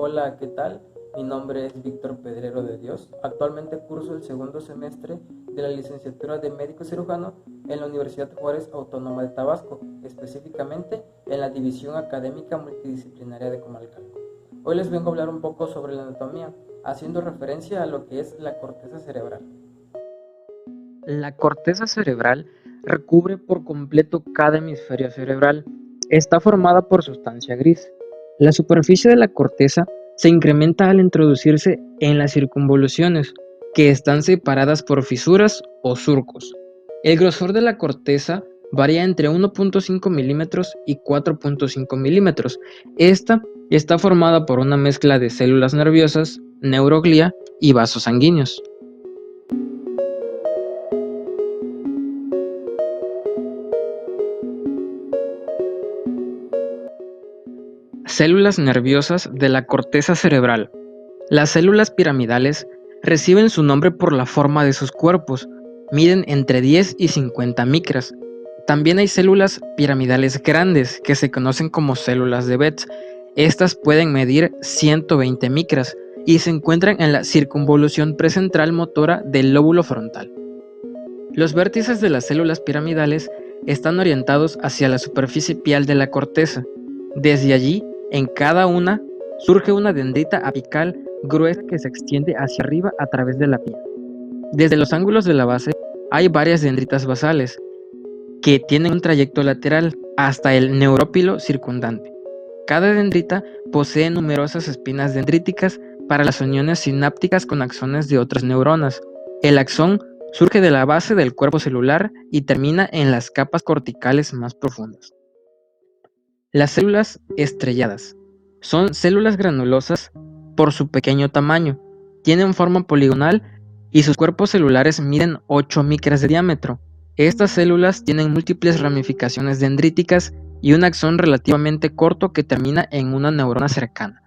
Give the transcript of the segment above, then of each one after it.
Hola, ¿qué tal? Mi nombre es Víctor Pedrero de Dios. Actualmente curso el segundo semestre de la licenciatura de médico cirujano en la Universidad Juárez Autónoma de Tabasco, específicamente en la División Académica Multidisciplinaria de Comalcalco. Hoy les vengo a hablar un poco sobre la anatomía, haciendo referencia a lo que es la corteza cerebral. La corteza cerebral recubre por completo cada hemisferio cerebral. Está formada por sustancia gris. La superficie de la corteza se incrementa al introducirse en las circunvoluciones, que están separadas por fisuras o surcos. El grosor de la corteza varía entre 1.5 milímetros y 4.5 milímetros. Esta está formada por una mezcla de células nerviosas, neuroglía y vasos sanguíneos. Células nerviosas de la corteza cerebral. Las células piramidales reciben su nombre por la forma de sus cuerpos, miden entre 10 y 50 micras. También hay células piramidales grandes que se conocen como células de Betz. Estas pueden medir 120 micras y se encuentran en la circunvolución precentral motora del lóbulo frontal. Los vértices de las células piramidales están orientados hacia la superficie pial de la corteza. Desde allí, en cada una, surge una dendrita apical gruesa que se extiende hacia arriba a través de la piel. Desde los ángulos de la base, hay varias dendritas basales, que tienen un trayecto lateral hasta el neurópilo circundante. Cada dendrita posee numerosas espinas dendríticas para las uniones sinápticas con axones de otras neuronas. El axón surge de la base del cuerpo celular y termina en las capas corticales más profundas. Las células estrelladas son células granulosas por su pequeño tamaño, tienen forma poligonal y sus cuerpos celulares miden 8 micras de diámetro. Estas células tienen múltiples ramificaciones dendríticas y un axón relativamente corto que termina en una neurona cercana.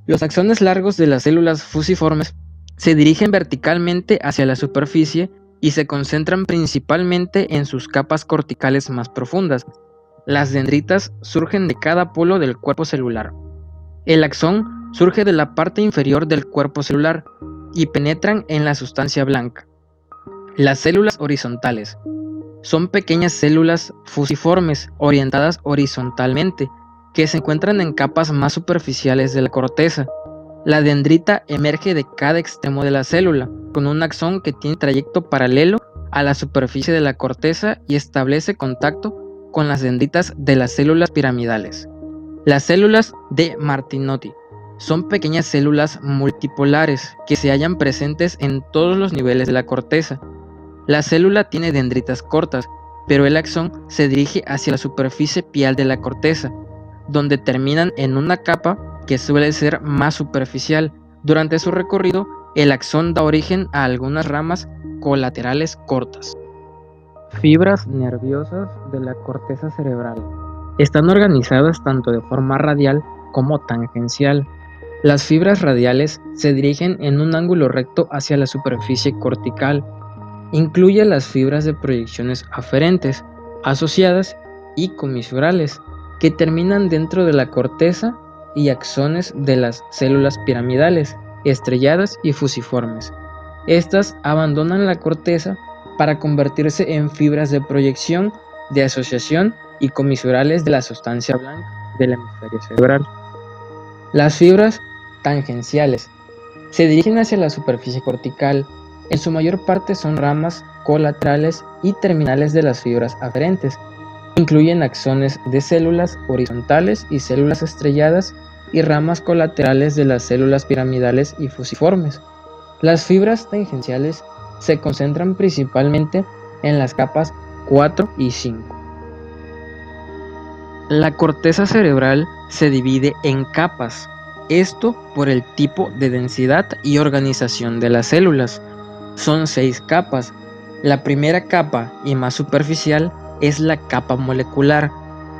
Los axones largos de las células fusiformes se dirigen verticalmente hacia la superficie y se concentran principalmente en sus capas corticales más profundas. Las dendritas surgen de cada polo del cuerpo celular. El axón surge de la parte inferior del cuerpo celular y penetran en la sustancia blanca. Las células horizontales son pequeñas células fusiformes orientadas horizontalmente que se encuentran en capas más superficiales de la corteza. La dendrita emerge de cada extremo de la célula, con un axón que tiene trayecto paralelo a la superficie de la corteza y establece contacto con las dendritas de las células piramidales. Las células de Martinotti son pequeñas células multipolares que se hallan presentes en todos los niveles de la corteza. La célula tiene dendritas cortas, pero el axón se dirige hacia la superficie pial de la corteza, donde terminan en una capa que suele ser más superficial. Durante su recorrido, el axón da origen a algunas ramas colaterales cortas. Fibras nerviosas de la corteza cerebral. Están organizadas tanto de forma radial como tangencial. Las fibras radiales se dirigen en un ángulo recto hacia la superficie cortical. Incluye las fibras de proyecciones aferentes, asociadas y comisurales, que terminan dentro de la corteza, y axones de las células piramidales, estrelladas y fusiformes. Estas abandonan la corteza para convertirse en fibras de proyección, de asociación y comisurales de la sustancia blanca del hemisferio cerebral. Las fibras tangenciales se dirigen hacia la superficie cortical. En su mayor parte son ramas colaterales y terminales de las fibras aferentes. Incluyen axones de células horizontales y células estrelladas y ramas colaterales de las células piramidales y fusiformes. Las fibras tangenciales se concentran principalmente en las capas 4 y 5. La corteza cerebral se divide en capas, esto por el tipo de densidad y organización de las células. Son 6 capas. La primera capa y más superficial es la capa molecular.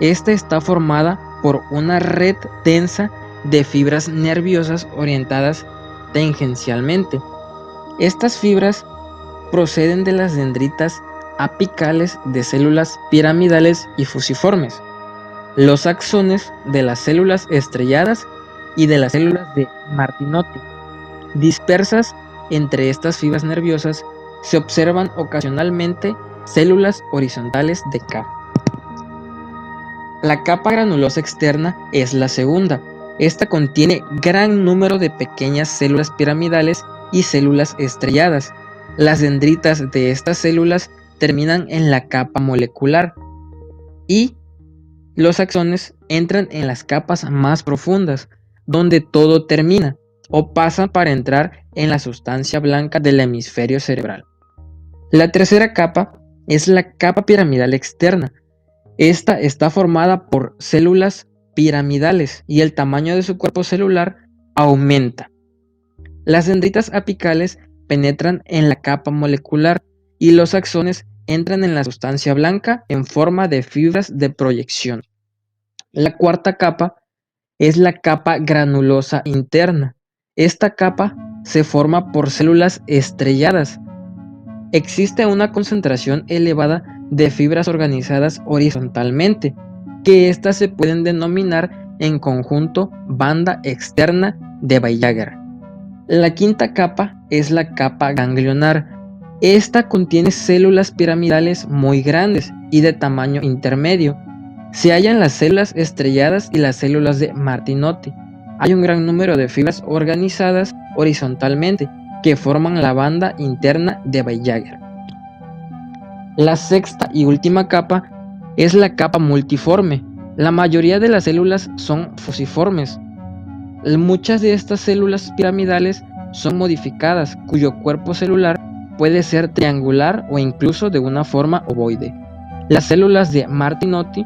Esta está formada por una red densa de fibras nerviosas orientadas tangencialmente. Estas fibras proceden de las dendritas apicales de células piramidales y fusiformes, los axones de las células estrelladas y de las células de Martinotti. Dispersas entre estas fibras nerviosas se observan ocasionalmente células horizontales de capa. La capa granulosa externa es la segunda. Esta contiene gran número de pequeñas células piramidales y células estrelladas. Las dendritas de estas células terminan en la capa molecular y los axones entran en las capas más profundas, donde todo termina o pasa para entrar en la sustancia blanca del hemisferio cerebral. La tercera capa es la capa piramidal externa. Esta está formada por células piramidales y el tamaño de su cuerpo celular aumenta. Las dendritas apicales penetran en la capa molecular y los axones entran en la sustancia blanca en forma de fibras de proyección. La cuarta capa es la capa granulosa interna. Esta capa se forma por células estrelladas. Existe una concentración elevada de fibras organizadas horizontalmente, que éstas se pueden denominar en conjunto banda externa de Weierger. La quinta capa es la capa ganglionar. Esta contiene células piramidales muy grandes y de tamaño intermedio. Se hallan las células estrelladas y las células de Martinotti. Hay un gran número de fibras organizadas horizontalmente que forman la banda interna de Weierger. La sexta y última capa es la capa multiforme. La mayoría de las células son fusiformes. Muchas de estas células piramidales son modificadas, cuyo cuerpo celular puede ser triangular o incluso de una forma ovoide. Las células de Martinotti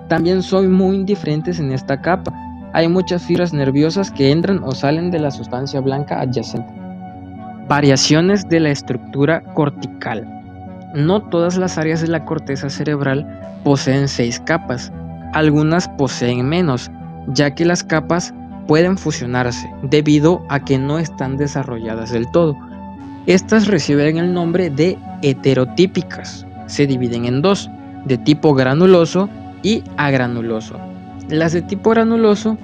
también son muy diferentes en esta capa. Hay muchas fibras nerviosas que entran o salen de la sustancia blanca adyacente. Variaciones de la estructura cortical. No todas las áreas de la corteza cerebral poseen 6 capas. Algunas poseen menos, ya que las capas pueden fusionarse debido a que no están desarrolladas del todo. Estas reciben el nombre de heterotípicas. Se dividen en dos, de tipo granuloso y agranuloso. Las de tipo granuloso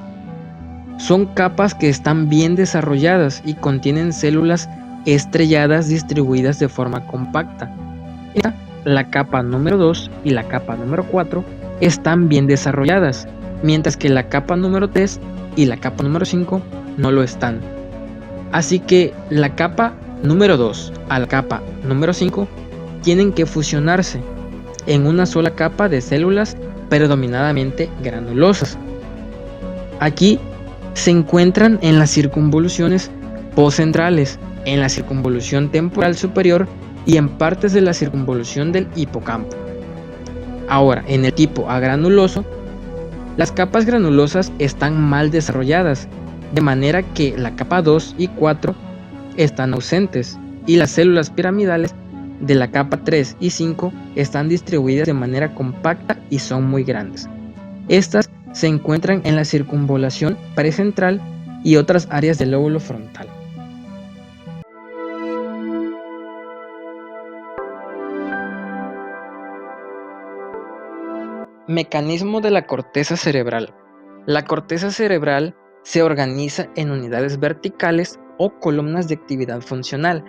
son capas que están bien desarrolladas y contienen células estrelladas distribuidas de forma compacta. La capa número 2 y la capa número 4 están bien desarrolladas, mientras que la capa número 3 y la capa número 5 no lo están. Así que la capa número 2 a la capa número 5 tienen que fusionarse en una sola capa de células predominantemente granulosas. Aquí se encuentran en las circunvoluciones postcentrales, en la circunvolución temporal superior y en partes de la circunvolución del hipocampo. Ahora, en el tipo agranuloso, las capas granulosas están mal desarrolladas, de manera que la capa 2 y 4 están ausentes y las células piramidales de la capa 3 y 5 están distribuidas de manera compacta y son muy grandes. Estas se encuentran en la circunvolación precentral y otras áreas del lóbulo frontal. Mecanismo de la corteza cerebral. La corteza cerebral se organiza en unidades verticales o columnas de actividad funcional.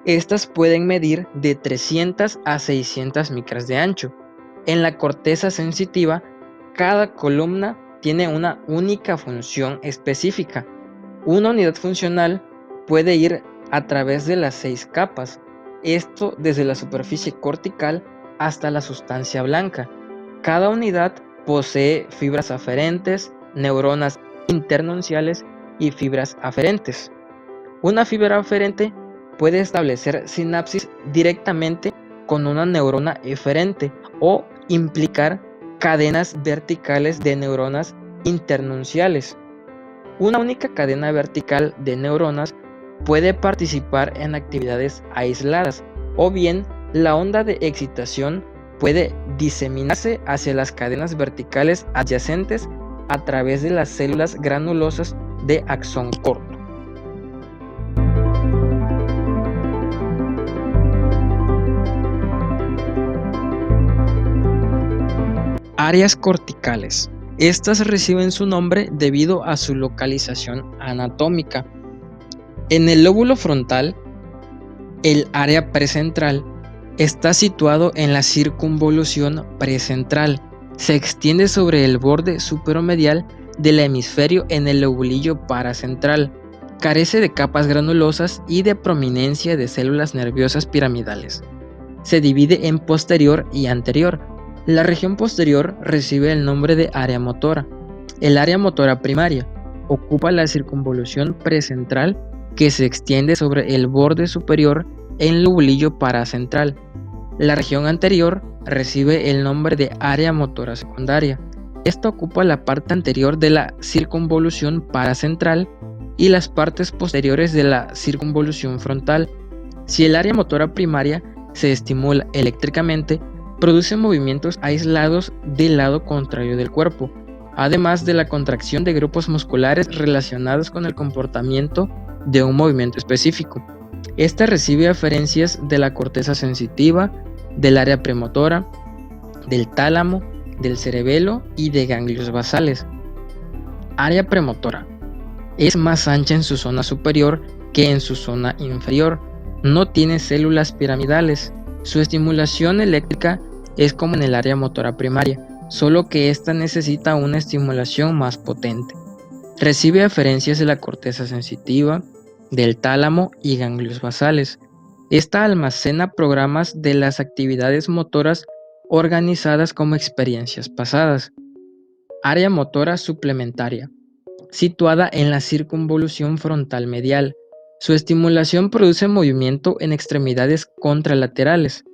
Estas pueden medir de 300 a 600 micras de ancho. En la corteza sensitiva, cada columna tiene una única función específica. Una unidad funcional puede ir a través de las 6 capas, esto desde la superficie cortical hasta la sustancia blanca. Cada unidad posee fibras aferentes, neuronas internunciales y fibras aferentes. Una fibra aferente puede establecer sinapsis directamente con una neurona eferente o implicar cadenas verticales de neuronas internunciales. Una única cadena vertical de neuronas puede participar en actividades aisladas, o bien la onda de excitación puede diseminarse hacia las cadenas verticales adyacentes a través de las células granulosas de axón corto. Áreas corticales. Estas reciben su nombre debido a su localización anatómica. En el lóbulo frontal, el área precentral está situado en la circunvolución precentral. Se extiende sobre el borde superomedial del hemisferio en el lobulillo paracentral. Carece de capas granulosas y de prominencia de células nerviosas piramidales. Se divide en posterior y anterior. La región posterior recibe el nombre de área motora. El área motora primaria ocupa la circunvolución precentral que se extiende sobre el borde superior en el lobulillo paracentral. La región anterior recibe el nombre de área motora secundaria. Esta ocupa la parte anterior de la circunvolución paracentral y las partes posteriores de la circunvolución frontal. Si el área motora primaria se estimula eléctricamente, produce movimientos aislados del lado contrario del cuerpo, además de la contracción de grupos musculares relacionados con el comportamiento de un movimiento específico. Esta recibe aferencias de la corteza sensitiva, del área premotora, del tálamo, del cerebelo y de ganglios basales. Área premotora. Es más ancha en su zona superior que en su zona inferior. No tiene células piramidales. Su estimulación eléctrica es como en el área motora primaria, solo que ésta necesita una estimulación más potente. Recibe aferencias de la corteza sensitiva, del tálamo y ganglios basales. Esta almacena programas de las actividades motoras organizadas como experiencias pasadas. Área motora suplementaria. Situada en la circunvolución frontal medial. Su estimulación produce movimiento en extremidades contralaterales.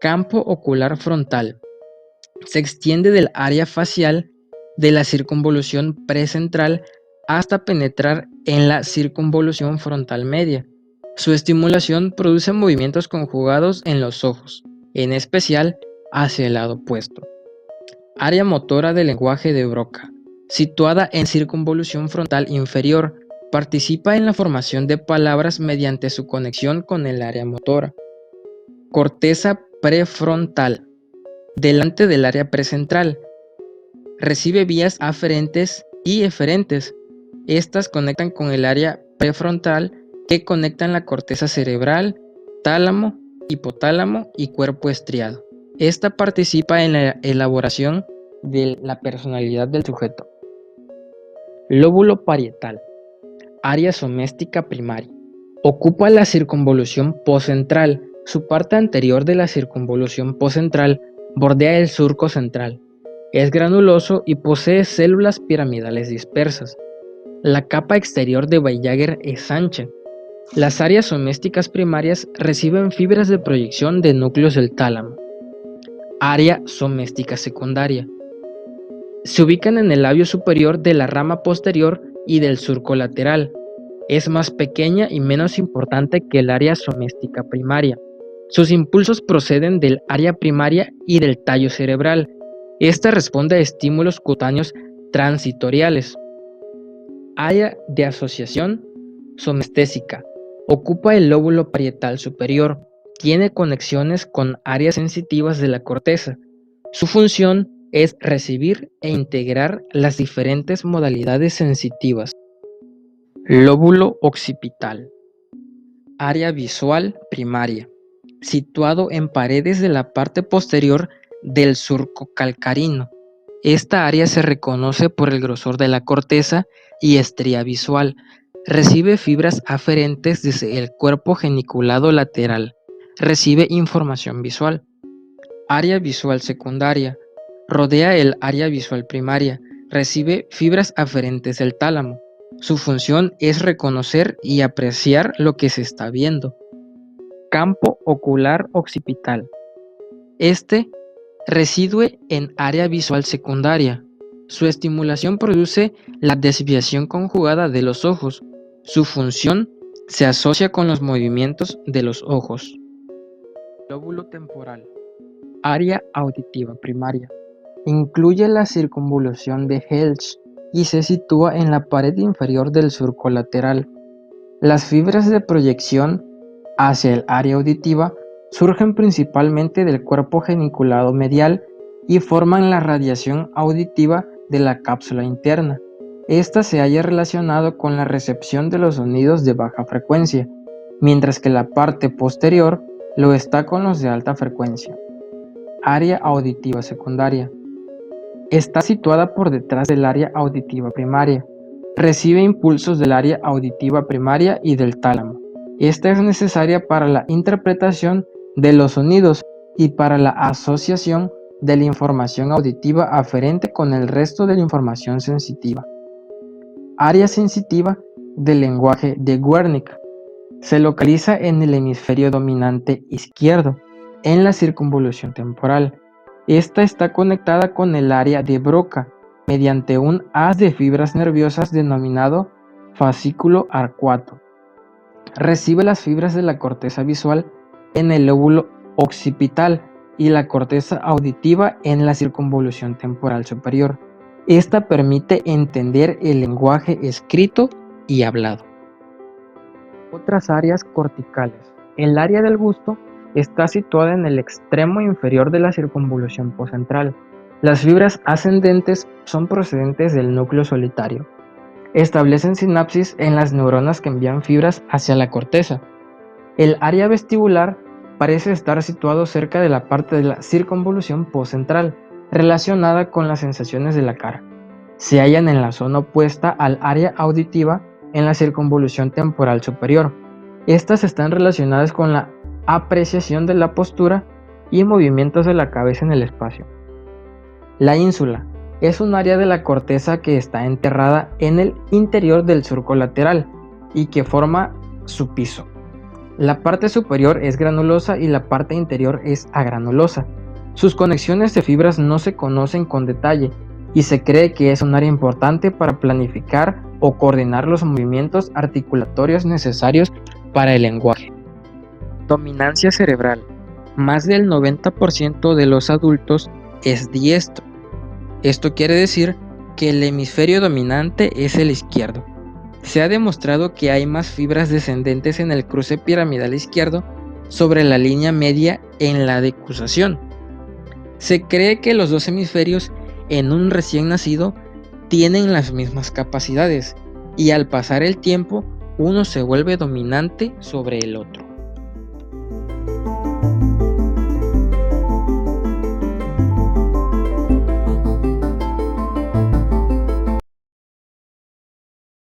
Campo ocular frontal. Se extiende del área facial de la circunvolución precentral hasta penetrar en la circunvolución frontal media. Su estimulación produce movimientos conjugados en los ojos, en especial hacia el lado opuesto. Área motora del lenguaje de Broca. Situada en circunvolución frontal inferior, participa en la formación de palabras mediante su conexión con el área motora. Corteza prefrontal. Delante del área precentral. Recibe vías aferentes y eferentes. Estas conectan con el área prefrontal que conectan la corteza cerebral, tálamo, hipotálamo y cuerpo estriado. Esta participa en la elaboración de la personalidad del sujeto. Lóbulo parietal. Área soméstica primaria. Ocupa la circunvolución poscentral. Su parte anterior de la circunvolución poscentral bordea el surco central. Es granuloso y posee células piramidales dispersas. La capa exterior de Weisjager es ancha. Las áreas somésticas primarias reciben fibras de proyección de núcleos del tálamo. Área soméstica secundaria. Se ubican en el labio superior de la rama posterior y del surco lateral. Es más pequeña y menos importante que el área soméstica primaria. Sus impulsos proceden del área primaria y del tallo cerebral. Esta responde a estímulos cutáneos transitoriales. Área de asociación somestésica. Ocupa el lóbulo parietal superior. Tiene conexiones con áreas sensitivas de la corteza. Su función es recibir e integrar las diferentes modalidades sensitivas. Lóbulo occipital. Área visual primaria. Situado en paredes de la parte posterior del surco calcarino. Esta área se reconoce por el grosor de la corteza y estría visual. Recibe fibras aferentes desde el cuerpo geniculado lateral. Recibe información visual. Área visual secundaria. Rodea el área visual primaria. Recibe fibras aferentes del tálamo. Su función es reconocer y apreciar lo que se está viendo. Campo ocular occipital. Este reside en área visual secundaria. Su estimulación produce la desviación conjugada de los ojos. Su función se asocia con los movimientos de los ojos. Lóbulo temporal. Área auditiva primaria. Incluye la circunvolución de Helsch y se sitúa en la pared inferior del surco lateral. Las fibras de proyección hacia el área auditiva surgen principalmente del cuerpo geniculado medial y forman la radiación auditiva de la cápsula interna. Esta se halla relacionado con la recepción de los sonidos de baja frecuencia, mientras que la parte posterior lo está con los de alta frecuencia. Área auditiva secundaria. Está situada por detrás del área auditiva primaria. Recibe impulsos del área auditiva primaria y del tálamo. Esta es necesaria para la interpretación de los sonidos y para la asociación de la información auditiva aferente con el resto de la información sensitiva. Área sensitiva del lenguaje de Wernicke. Se localiza en el hemisferio dominante izquierdo, en la circunvolución temporal. Esta está conectada con el área de Broca mediante un haz de fibras nerviosas denominado fascículo arcuato. Recibe las fibras de la corteza visual en el lóbulo occipital y la corteza auditiva en la circunvolución temporal superior. Esta permite entender el lenguaje escrito y hablado. Otras áreas corticales. El área del gusto está situada en el extremo inferior de la circunvolución poscentral. Las fibras ascendentes son procedentes del núcleo solitario. Establecen sinapsis en las neuronas que envían fibras hacia la corteza. El área vestibular parece estar situado cerca de la parte de la circunvolución poscentral, relacionada con las sensaciones de la cara. Se hallan en la zona opuesta al área auditiva en la circunvolución temporal superior. Estas están relacionadas con la apreciación de la postura y movimientos de la cabeza en el espacio. La ínsula es un área de la corteza que está enterrada en el interior del surco lateral y que forma su piso. La parte superior es granulosa y la parte interior es agranulosa. Sus conexiones de fibras no se conocen con detalle y se cree que es un área importante para planificar o coordinar los movimientos articulatorios necesarios para el lenguaje. Dominancia cerebral. Más del 90% de los adultos es diestro. Esto quiere decir que el hemisferio dominante es el izquierdo. Se ha demostrado que hay más fibras descendentes en el cruce piramidal izquierdo sobre la línea media en la decusación. Se cree que los dos hemisferios en un recién nacido tienen las mismas capacidades y al pasar el tiempo uno se vuelve dominante sobre el otro.